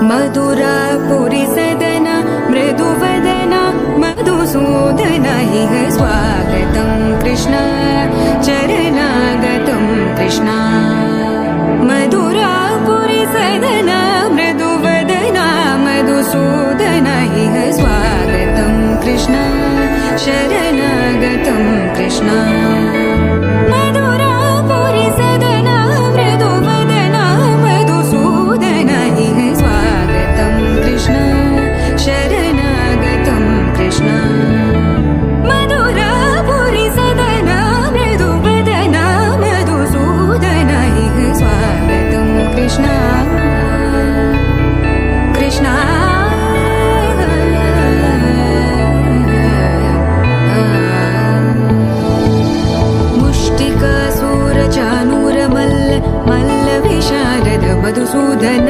मधुरापुरी सदन मृदुवदन मधुसूदन इह स्वागतं कृष्ण चरणागतं कृष्ण मधुरापुरी सदन मृदुवदन मधुसूदन इह स्वागतं कृष्ण शरणागतं कृष्ण मधुरापुरी सदन मृदुवदन मधुसूदन इह स्वागतं कृष्ण शरणागतं कृष्ण मधुरापुरी सदन मृदुवदन मधुसूदन इह स्वागतं कृष्ण कृष्ण मुष्टिकासूरचानूरमल्ल मल्लविशारद मधुसूदन